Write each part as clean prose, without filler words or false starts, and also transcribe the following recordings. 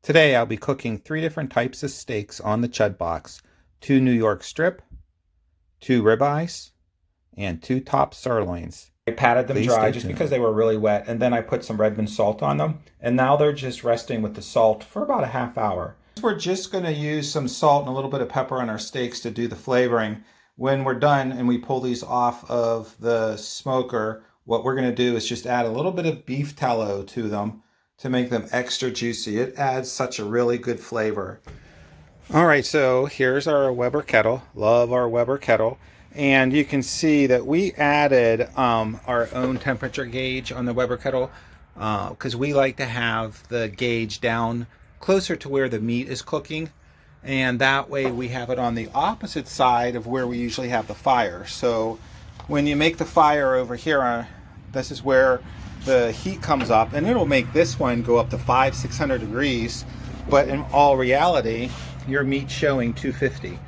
Today I'll be cooking 3 different types of steaks on the Chudbox: 2 New York strip, 2 ribeyes, and 2 top sirloins. I patted them Please dry stay just tuned. because they were really wet, and then I put some Redmond salt on them, and now they're just resting with the salt for about a half hour. We're just going to use some salt and a little bit of pepper on our steaks to do the flavoring. When we're done and we pull these off of the smoker, what we're going to do is just add a little bit of beef tallow to them to make them extra juicy. It adds such a really good flavor. All right, so here's our Weber kettle. Love our Weber kettle. And you can see that we added our own temperature gauge on the Weber kettle because we like to have the gauge down closer to where the meat is cooking. And that way we have it on the opposite side of where we usually have the fire. So when you make the fire over here, this is where the heat comes up, and it'll make this one go up to 500-600 degrees. But in all reality, your meat's showing 250.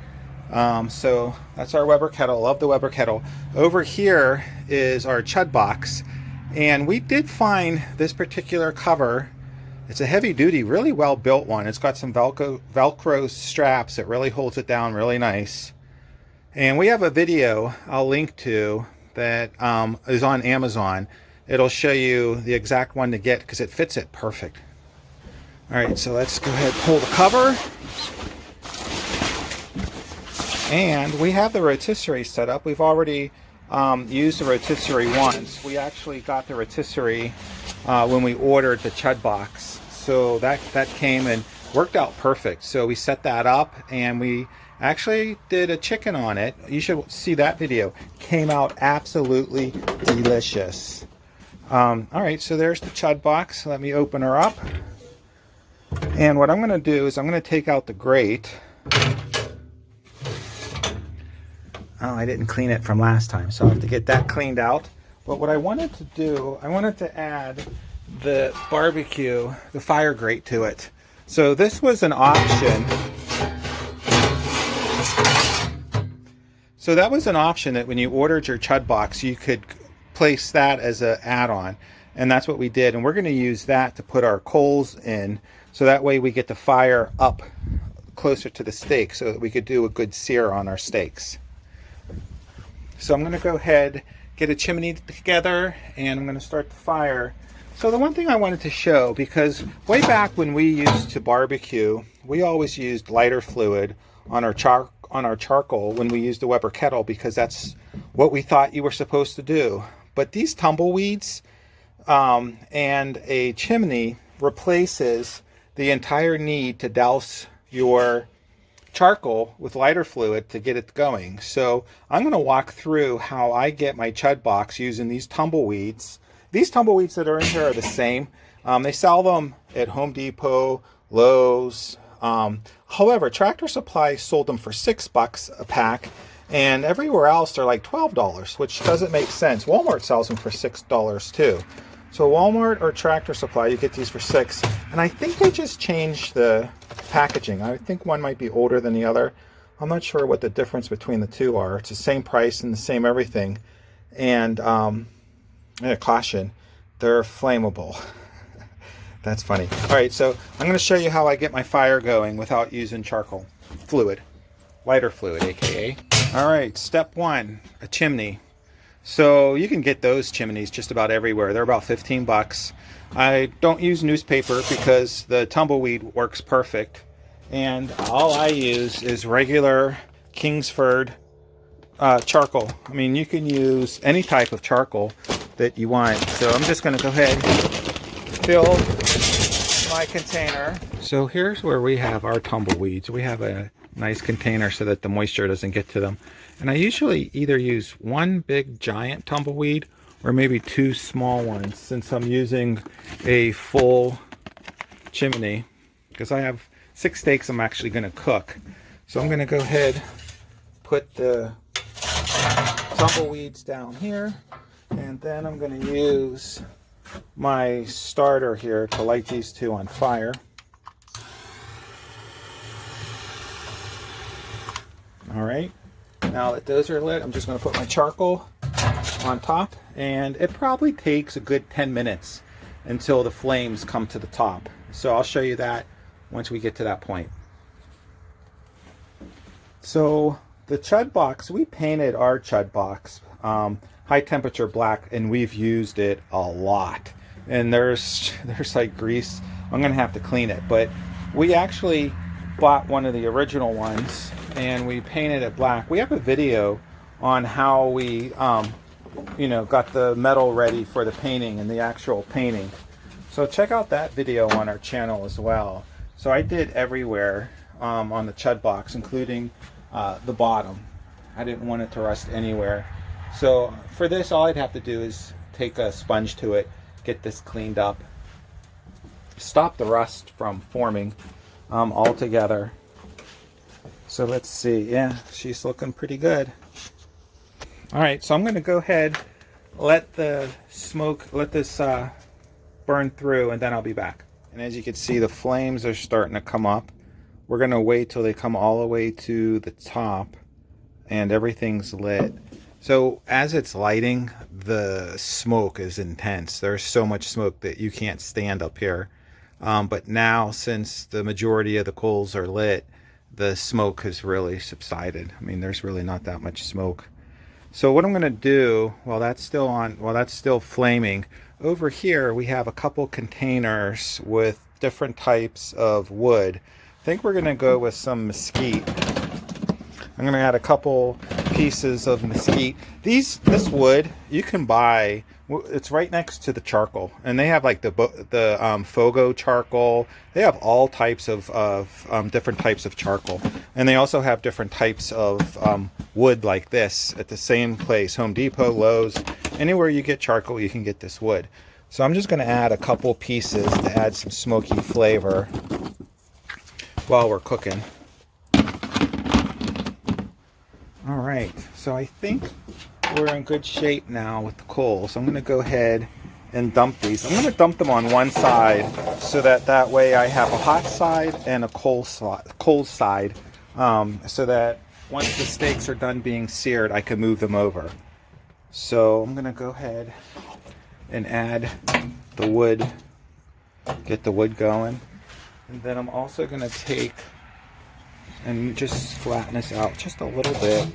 So that's our Weber kettle. Love the Weber kettle. Over here is our Chudbox, and we did find this particular cover. It's a heavy duty, really well built one. It's got some Velcro straps that really holds it down really nice. And we have a video I'll link to that is on Amazon. It'll show you the exact one to get because it fits it perfect. All right, so let's go ahead and pull the cover. And we have the rotisserie set up. We've already used the rotisserie once. We actually got the rotisserie when we ordered the Chudbox. So that came and worked out perfect. So we set that up and we actually did a chicken on it. You should see that video. Came out absolutely delicious. All right, so there's the Chudbox. Let me open her up. And what I'm going to do is I'm going to take out the grate. Oh, I didn't clean it from last time, so I'll have to get that cleaned out. But what I wanted to do, I wanted to add the barbecue, the fire grate to it. So this was an option. So that was an option that when you ordered your Chudbox, you could place that as an add-on. And that's what we did. And we're going to use that to put our coals in. So that way we get the fire up closer to the steak so that we could do a good sear on our steaks. So I'm going to go ahead, get a chimney together, and I'm going to start the fire. So the one thing I wanted to show, because way back when we used to barbecue, we always used lighter fluid on our charcoal when we used the Weber kettle because that's what we thought you were supposed to do. But these tumbleweeds and a chimney replaces the entire need to douse your charcoal with lighter fluid to get it going. So I'm going to walk through how I get my Chudbox using these tumbleweeds. These tumbleweeds that are in here are the same. They sell them at Home Depot, Lowe's. However, Tractor Supply sold them for $6 a pack, and everywhere else they're like $12, which doesn't make sense. Walmart sells them for $6 too. So Walmart or Tractor Supply, you get these for $6. And I think they just changed the packaging. I think one might be older than the other. I'm not sure what the difference between the two are. It's the same price and the same everything. And caution, they're flammable. That's funny. All right, so I'm going to show you how I get my fire going without using charcoal fluid, lighter fluid, aka. All right, step 1, a chimney. So you can get those chimneys just about everywhere. They're about 15 bucks. I don't use newspaper because the tumbleweed works perfect. And all I use is regular Kingsford charcoal. I mean, you can use any type of charcoal that you want. So I'm just going to go ahead and fill my container. So here's where we have our tumbleweeds. We have a nice container so that the moisture doesn't get to them. And I usually either use one big giant tumbleweed or maybe 2 small ones since I'm using a full chimney because I have 6 steaks I'm actually going to cook. So I'm going to go ahead, put the tumbleweeds down here, and then I'm going to use my starter here to light these 2 on fire. All right, now that those are lit, I'm just going to put my charcoal on top, and it probably takes a good 10 minutes until the flames come to the top. So I'll show you that once we get to that point. So the Chudbox, we painted our Chudbox high temperature black, and we've used it a lot. And there's like grease. I'm gonna have to clean it, but we actually bought one of the original ones and we painted it black. We have a video on how we got the metal ready for the painting and the actual painting. So check out that video on our channel as well. So I did everywhere on the Chudbox, including the bottom. I didn't want it to rust anywhere. So for this, all I'd have to do is take a sponge to it, get this cleaned up, stop the rust from forming altogether. So let's see. Yeah, she's looking pretty good. All right, so I'm going to go ahead, let the smoke, let this burn through, and then I'll be back. And as you can see, the flames are starting to come up. We're going to wait till they come all the way to the top and everything's lit. So as it's lighting, the smoke is intense. There's so much smoke that you can't stand up here. But now, since the majority of the coals are lit, the smoke has really subsided. I mean, there's really not that much smoke. So what I'm going to do, while that's still flaming, over here we have a couple containers with different types of wood. I think we're going to go with some mesquite. I'm going to add a couple pieces of mesquite. This wood you can buy. It's right next to the charcoal, and they have like the Fogo charcoal. They have all types of different types of charcoal, and they also have different types of wood like this at the same place. Home Depot, Lowe's, anywhere you get charcoal, you can get this wood. So I'm just going to add a couple pieces to add some smoky flavor while we're cooking. All right, so I think we're in good shape now with the coals. So I'm going to go ahead and dump these. I'm going to dump them on one side so that way I have a hot side and a cold side, so that once the steaks are done being seared, I can move them over. So I'm going to go ahead and add the wood, get the wood going. And then I'm also going to take and just flatten this out just a little bit.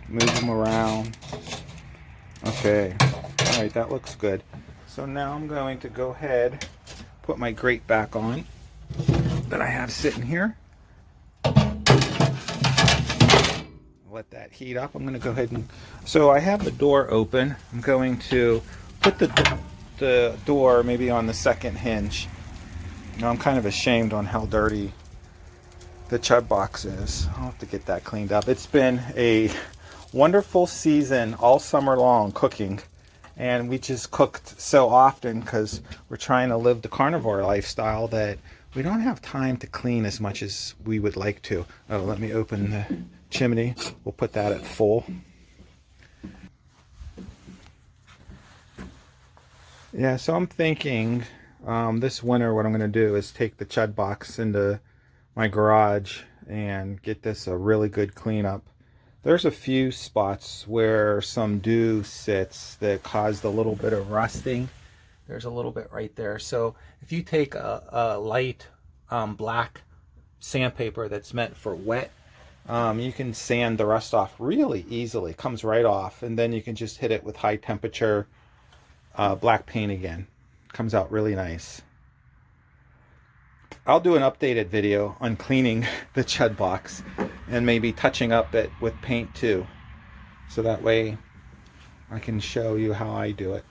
Move them around. Okay. All right, that looks good. So now I'm going to go ahead, put my grate back on that I have sitting here. Let that heat up. I'm going to go ahead and... So I have the door open. I'm going to put the door maybe on the second hinge. Now I'm kind of ashamed on how dirty the Chudbox is. I'll have to get that cleaned up. It's been a wonderful season all summer long cooking, and we just cooked so often because we're trying to live the carnivore lifestyle that we don't have time to clean as much as we would like to. Oh, let me open the chimney. We'll put that at full. Yeah, so I'm thinking this winter what I'm going to do is take the Chudbox into my garage and get this a really good cleanup. There's a few spots where some dew sits that caused a little bit of rusting. There's a little bit right there. So if you take a light black sandpaper that's meant for wet, you can sand the rust off really easily. It comes right off, and then you can just hit it with high temperature black paint again. Comes out really nice. I'll do an updated video on cleaning the Chudbox and maybe touching up it with paint too, so that way I can show you how I do it.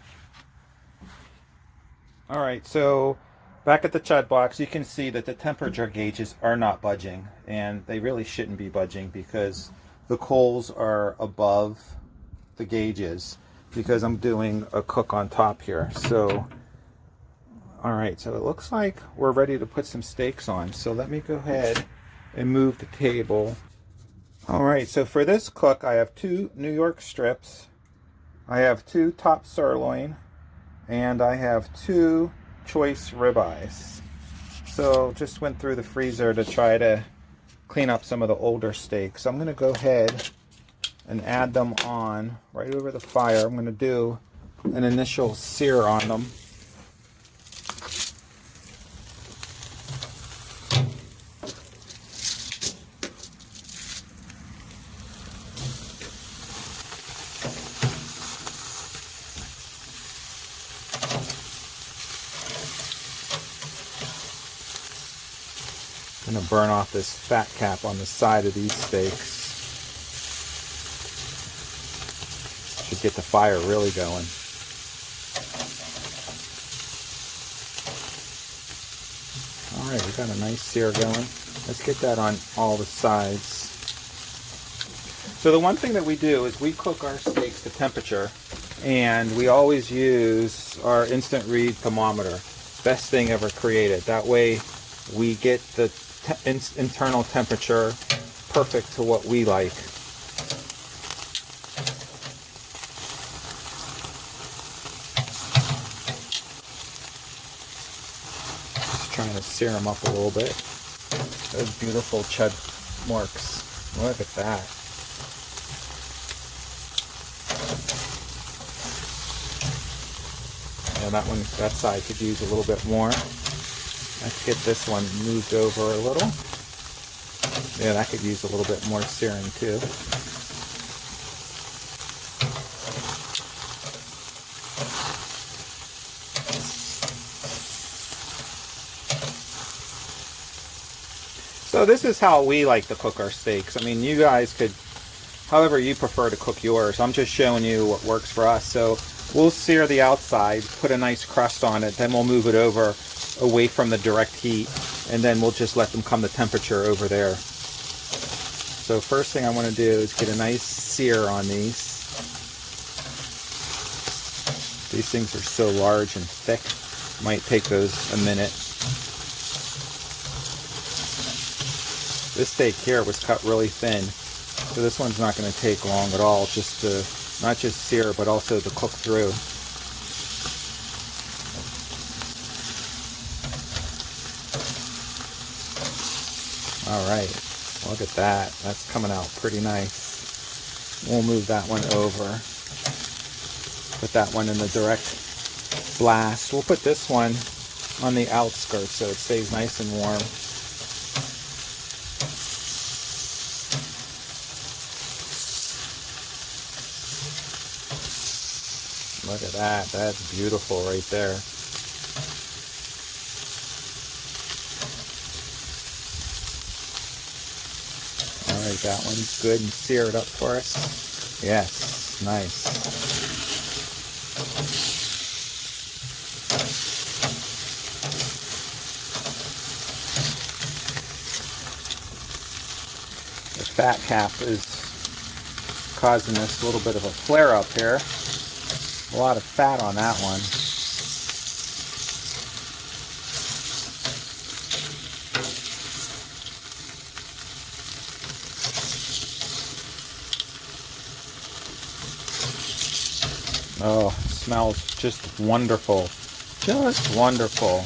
All right, so back at the Chudbox, you can see that the temperature gauges are not budging, and they really shouldn't be budging because the coals are above the gauges because I'm doing a cook on top here. So all right, so it looks like we're ready to put some steaks on. So let me go ahead and move the table. All right, so for this cook, I have 2 New York strips, I have 2 top sirloin, and I have 2 choice ribeyes. So just went through the freezer to try to clean up some of the older steaks. So I'm going to go ahead and add them on right over the fire. I'm going to do an initial sear on them. I'm going to burn off this fat cap on the side of these steaks. Should get the fire really going. Alright, we got a nice sear going. Let's get that on all the sides. So the one thing that we do is we cook our steaks to temperature, and we always use our instant read thermometer. Best thing ever created. That way we get the internal temperature perfect to what we like. Just trying to sear them up a little bit. Those beautiful chud marks. Look at that. Yeah, that side could use a little bit more. Let's get this one moved over a little. Yeah, that could use a little bit more searing too. So this is how we like to cook our steaks. I mean, you guys could, however you prefer to cook yours. I'm just showing you what works for us. So we'll sear the outside, put a nice crust on it, then we'll move it over away from the direct heat, and then we'll just let them come to temperature over there. So first thing I want to do is get a nice sear on these. These things are so large and thick, might take those a minute. This steak here was cut really thin, so this one's not going to take long at all, just to not just sear but also to cook through. Alright, look at that. That's coming out pretty nice. We'll move that one over. Put that one in the direct blast. We'll put this one on the outskirts so it stays nice and warm. Look at that. That's beautiful right there. Alright, that one's good and seared up for us. Yes, nice. The fat cap is causing this little bit of a flare up here. A lot of fat on that one. Oh, it smells just wonderful. Just wonderful.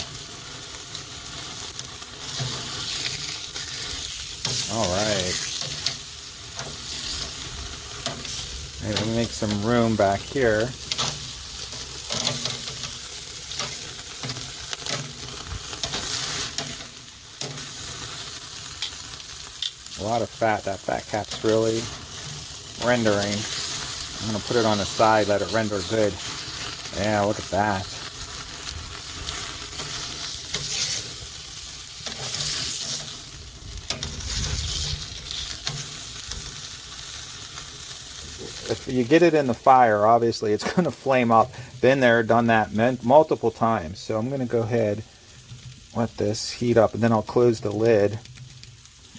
Alright. Let me make some room back here. A lot of fat. That fat cap's really rendering. I'm going to put it on the side, let it render good. Yeah, look at that. If you get it in the fire, obviously it's going to flame up. Been there, done that multiple times. So I'm going to go ahead, let this heat up, and then I'll close the lid.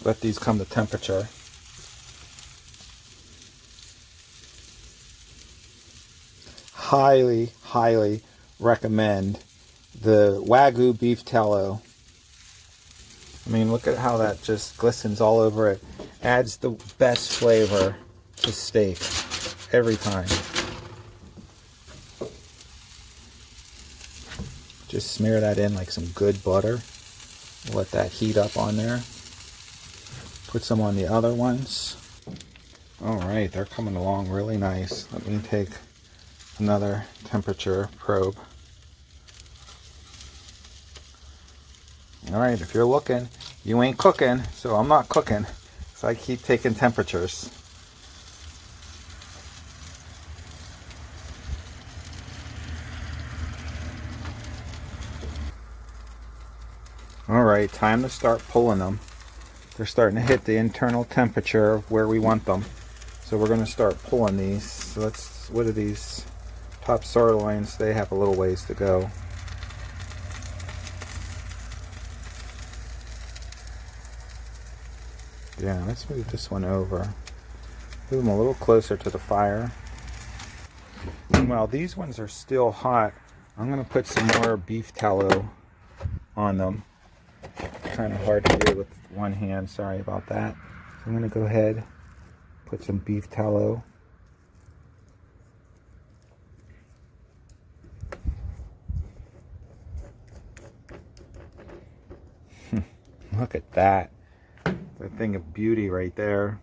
Let these come to temperature. Highly, highly recommend the Wagyu beef tallow. I mean, look at how that just glistens all over it. Adds the best flavor to steak every time. Just smear that in like some good butter. Let that heat up on there. Put some on the other ones. Alright, they're coming along really nice. Let me take another temperature probe. Alright, if you're looking, you ain't cooking, so I'm not cooking. So I keep taking temperatures. Alright, time to start pulling them. They're starting to hit the internal temperature of where we want them. So we're going to start pulling these. So what are these top sirloins? They have a little ways to go. Yeah, let's move this one over. Move them a little closer to the fire. And while these ones are still hot, I'm going to put some more beef tallow on them. Kind of hard to do with one hand, sorry about that. So I'm going to go ahead, put some beef tallow. Look at that. The thing of beauty right there.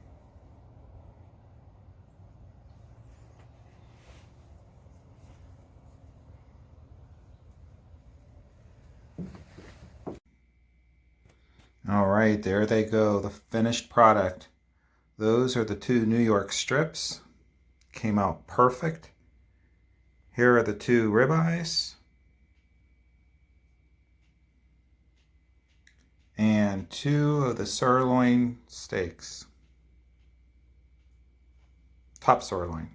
All right, there they go, the finished product. Those are the 2 New York strips. Came out perfect. Here are the 2 ribeyes. And 2 of the sirloin steaks. Top sirloin.